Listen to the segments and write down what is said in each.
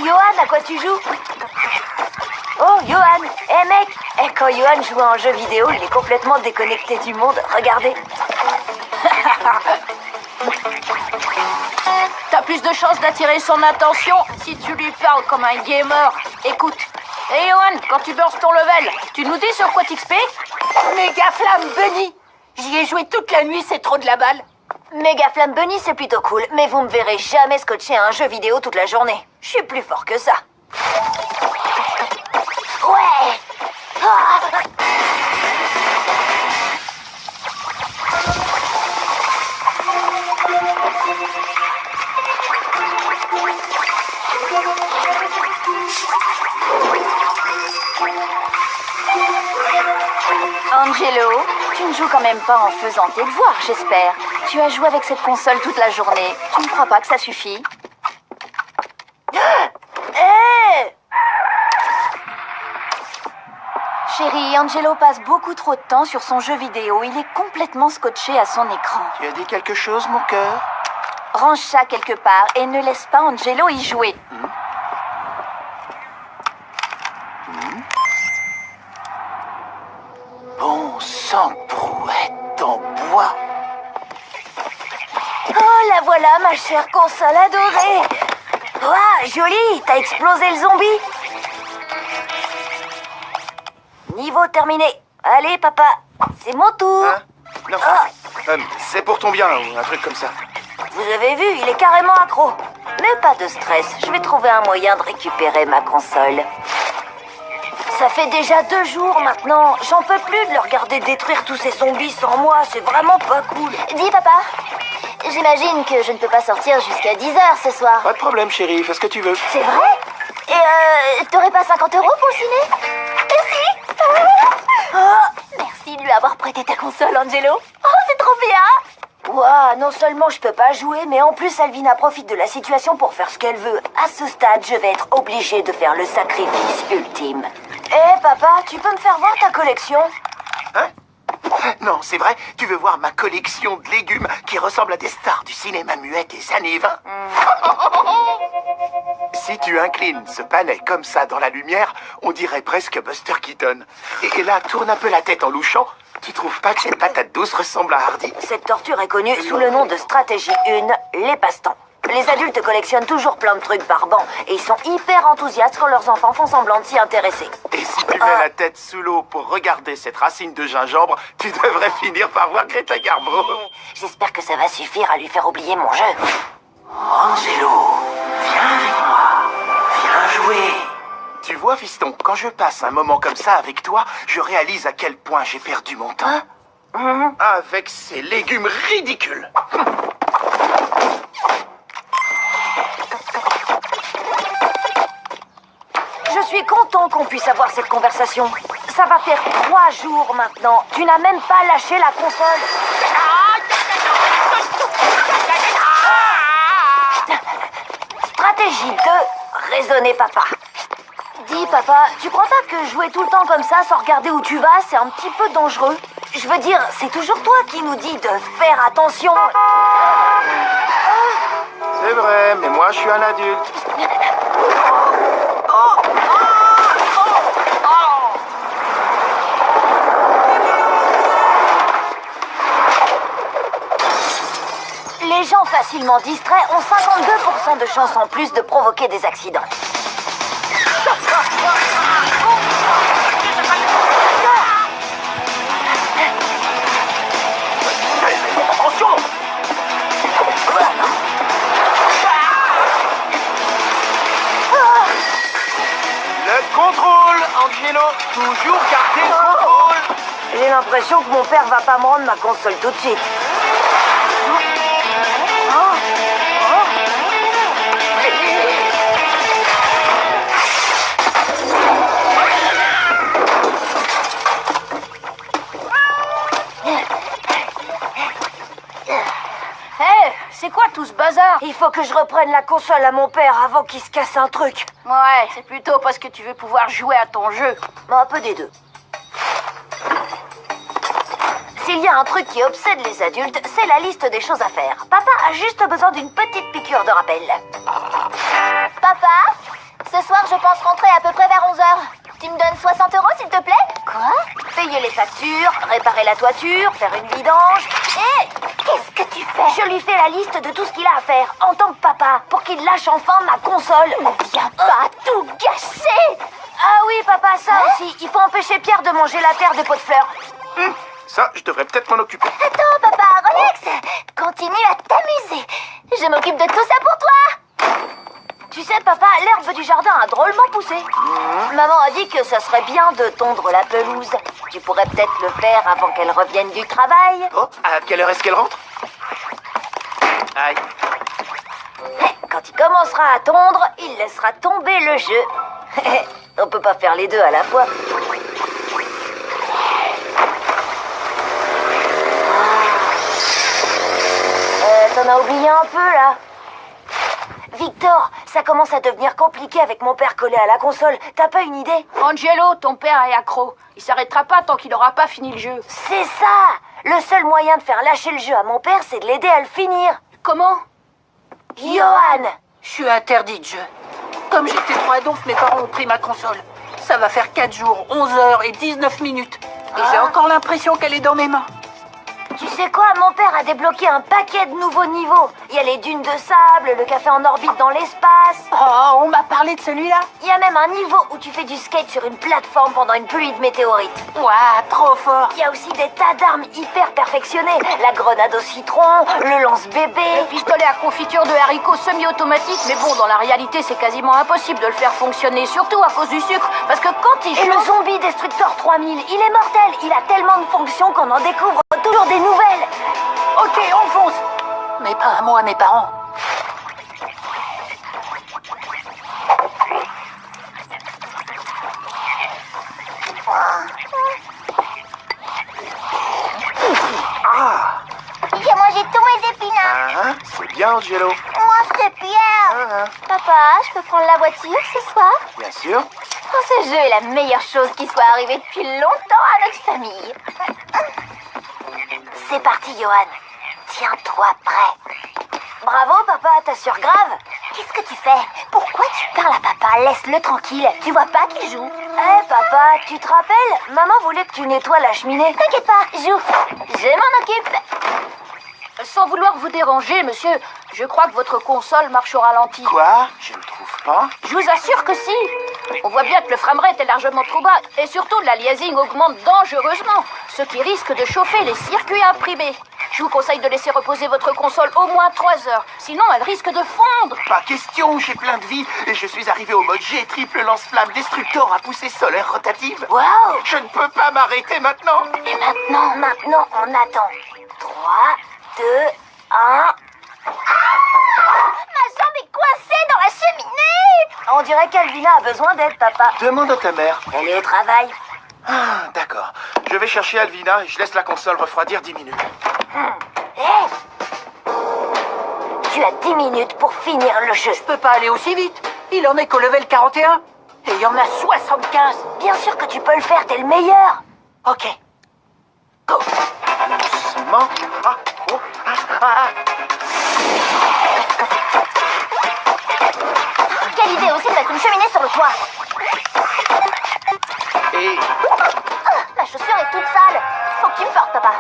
Johan, à quoi tu joues? Oh, Johan! Mec! Quand Johan joue à un jeu vidéo, il est complètement déconnecté du monde. Regardez. T'as plus de chances d'attirer son attention si tu lui parles comme un gamer. Écoute. Hey Johan, quand tu bursts ton level, tu nous dis sur quoi t'XP? Méga Flamme Bunny. J'y ai joué toute la nuit, c'est trop de la balle. Méga Flamme Bunny, c'est plutôt cool, mais vous me verrez jamais scotcher à un jeu vidéo toute la journée. Je suis plus fort que ça. Ouais! Ah! Angelo, tu ne joues quand même pas en faisant tes devoirs, j'espère. Tu as joué avec cette console toute la journée. Tu ne crois pas que ça suffit? Chérie, Angelo passe beaucoup trop de temps sur son jeu vidéo. Il est complètement scotché à son écran. Tu as dit quelque chose, mon cœur? Range ça quelque part et ne laisse pas Angelo y jouer. Bon sang, brouette en bois. Oh, la voilà, ma chère console adorée! Waouh, joli! T'as explosé le zombie! Niveau terminé. Allez, papa, c'est mon tour. Hein? Non, c'est pour ton bien, ou un truc comme ça. Vous avez vu, il est carrément accro. Mais pas de stress, je vais trouver un moyen de récupérer ma console. Ça fait déjà 2 jours maintenant. J'en peux plus de le regarder détruire tous ces zombies sans moi. C'est vraiment pas cool. Dis, papa, j'imagine que je ne peux pas sortir jusqu'à 10h ce soir. Pas de problème, chérie, fais ce que tu veux. C'est vrai? Et t'aurais pas 50 € pour le ciné? Merci. Merci de lui avoir prêté ta console, Angelo. Oh, c'est trop bien. Ouah, non seulement je peux pas jouer, mais en plus Alvina profite de la situation pour faire ce qu'elle veut. À ce stade, je vais être obligée de faire le sacrifice ultime. Papa, tu peux me faire voir ta collection? Hein? Non, c'est vrai, tu veux voir ma collection de légumes qui ressemble à des stars du cinéma muet des années 20? Si tu inclines ce panais comme ça dans la lumière, on dirait presque Buster Keaton. Et là, tourne un peu la tête en louchant. Tu trouves pas que cette patate douce ressemble à Hardy? Cette torture est connue sous le nom de stratégie 1, les passe-temps. Les adultes collectionnent toujours plein de trucs barbants et ils sont hyper enthousiastes quand leurs enfants font semblant de s'y intéresser. Et si tu mets la tête sous l'eau pour regarder cette racine de gingembre, tu devrais finir par voir Greta Garbo. J'espère que ça va suffire à lui faire oublier mon jeu. Angelo, viens avec moi. Viens jouer. Tu vois, fiston, quand je passe un moment comme ça avec toi, je réalise à quel point j'ai perdu mon temps. Avec ces légumes ridicules. Je suis content qu'on puisse avoir cette conversation. Ça va faire 3 jours maintenant. Tu n'as même pas lâché la console. Stratégie 2, raisonner papa. Dis papa, tu crois pas que jouer tout le temps comme ça sans regarder où tu vas, c'est un petit peu dangereux? Je veux dire, c'est toujours toi qui nous dis de faire attention. C'est vrai, mais moi je suis un adulte. Les gens facilement distraits ont 52% de chances en plus de provoquer des accidents. Attention! Le contrôle, Angelo. Toujours garder le contrôle. J'ai l'impression que mon père va pas me rendre ma console tout de suite. C'est quoi tout ce bazar? Il faut que je reprenne la console à mon père avant qu'il se casse un truc. Ouais, c'est plutôt parce que tu veux pouvoir jouer à ton jeu. Un peu des deux. S'il y a un truc qui obsède les adultes, c'est la liste des choses à faire. Papa a juste besoin d'une petite piqûre de rappel. Papa, 11 heures. Tu me donnes 60 € s'il te plaît? Quoi? Payer les factures, réparer la toiture, faire une vidange. Et Qu'est-ce que tu fais? je lui fais la liste de tout ce qu'il a à faire en tant que papa pour qu'il lâche enfin ma console. Ne viens pas tout gâcher! Ah oui, papa, ça aussi. Il faut empêcher Pierre de manger la terre des pots de fleurs. Ça, je devrais peut-être m'en occuper. Attends, papa, relax! Continue à t'amuser. Je m'occupe de tout ça pour toi! Tu sais, papa, l'herbe du jardin a drôlement poussé. Maman a dit que ça serait bien de tondre la pelouse. Tu pourrais peut-être le faire avant qu'elle revienne du travail. Oh, à quelle heure est-ce qu'elle rentre? Aïe. Quand il commencera à tondre, il laissera tomber le jeu. On peut pas faire les deux à la fois. T'en as oublié un peu, là. Victor, ça commence à devenir compliqué avec mon père collé à la console. T'as pas une idée? Angelo, ton père est accro. Il s'arrêtera pas tant qu'il aura pas fini le jeu. C'est ça! Le seul moyen de faire lâcher le jeu à mon père, c'est de l'aider à le finir. Comment? Johan! Je suis interdit de jeu. Comme j'étais trop adonf, mes parents ont pris ma console. Ça va faire 4 jours, 11 heures et 19 minutes. Et j'ai encore l'impression qu'elle est dans mes mains. Tu sais quoi? Mon père a débloqué un paquet de nouveaux niveaux. Il y a les dunes de sable, le café en orbite dans l'espace. Oh, on m'a parlé de celui-là. Il y a même un niveau où tu fais du skate sur une plateforme pendant une pluie de météorites. Ouah, trop fort. Il y a aussi des tas d'armes hyper perfectionnées. La grenade au citron, le lance-bébé. Le pistolet à confiture de haricots semi-automatique, mais bon, dans la réalité, c'est quasiment impossible de le faire fonctionner, surtout à cause du sucre, parce que quand il Et le chauffe... zombie Destructor 3000, il est mortel. Il a tellement de fonctions qu'on en découvre toujours des nouvelles. Ok, on fonce. Mais pas à moi, mes parents. J'ai mangé tous mes épinards. Ah, c'est bien, Angelo. Moi, c'est Pierre. Papa, je peux prendre la voiture ce soir? Bien sûr. Oh, ce jeu est la meilleure chose qui soit arrivée depuis longtemps à notre famille. C'est parti, Johan. Tiens-toi prêt. Bravo, papa, t'assures grave. Qu'est-ce que tu fais? Pourquoi tu parles à papa? Laisse-le tranquille. Tu vois pas qu'il joue? Eh, papa, tu te rappelles? Maman voulait que tu nettoies la cheminée. T'inquiète pas, joue. Je m'en occupe. Sans vouloir vous déranger, monsieur, je crois que votre console marche au ralenti. Quoi? Je ne trouve pas. Je vous assure que si. On voit bien que le framerate est largement trop bas, et surtout l'aliasing augmente dangereusement, ce qui risque de chauffer les circuits imprimés. Je vous conseille de laisser reposer votre console au moins 3 heures, sinon elle risque de fondre. Pas question, j'ai plein de vie et je suis arrivé au mode G, triple lance-flamme destructeur à poussée solaire rotative. Waouh! Je ne peux pas m'arrêter maintenant. Et maintenant, on attend. 3, 2, 1... Ma jambe est coincée dans la cheminée. On dirait qu'Alvina a besoin d'aide, papa. Demande à ta mère. Elle est au travail. Ah, d'accord. Je vais chercher Alvina et je laisse la console refroidir 10 minutes. Hé! Tu as 10 minutes pour finir le jeu. Je peux pas aller aussi vite. Il en est qu'au level 41. Et il y en a 75. Bien sûr que tu peux le faire, t'es le meilleur. Ok. Go. Doucement. Ah, oh, ah, ah. Quelle idée aussi de mettre une cheminée sur le toit. Et... Ma chaussure est toute sale. Faut que tu me portes, papa.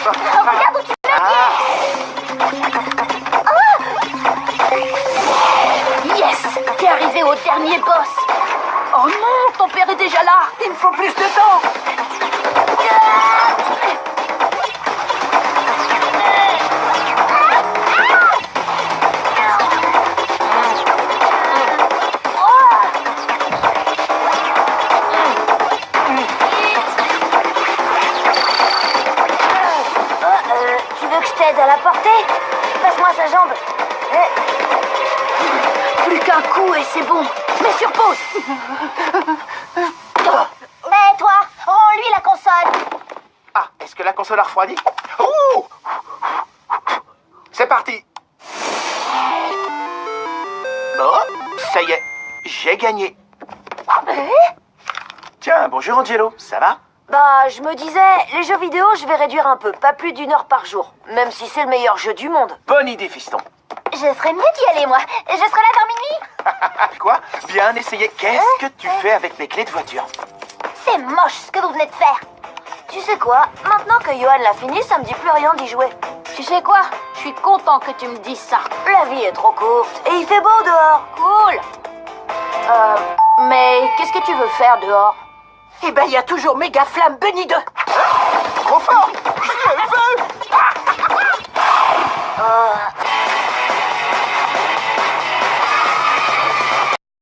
Oh, regarde où tu me mets. Yes! T'es arrivé au dernier boss. Oh non, ton père est déjà là. Il me faut plus de temps. Tu veux que je t'aide à la porter? Passe-moi sa jambe. Plus qu'un coup et c'est bon. Mais sur pause. Mais toi, rends-lui la console. Ah, est-ce que la console a refroidi? Oh! C'est parti. Oh, ça y est, j'ai gagné. Tiens, bonjour Angelo, ça va? Bah, je me disais, les jeux vidéo, je vais réduire un peu, pas plus d'1 heure par jour, même si c'est le meilleur jeu du monde. Bonne idée, fiston. Je ferais mieux d'y aller, moi. Je serai là vers minuit. Quoi? Bien essayé. Qu'est-ce que tu fais avec mes clés de voiture? C'est moche ce que vous venez de faire. Tu sais quoi? Maintenant que Johan l'a fini, ça me dit plus rien d'y jouer. Tu sais quoi? Je suis content que tu me dises ça. La vie est trop courte, et il fait beau dehors. Cool. Mais qu'est-ce que tu veux faire dehors? Eh ben, il y a toujours Méga Flamme Bunny 2. Trop fort!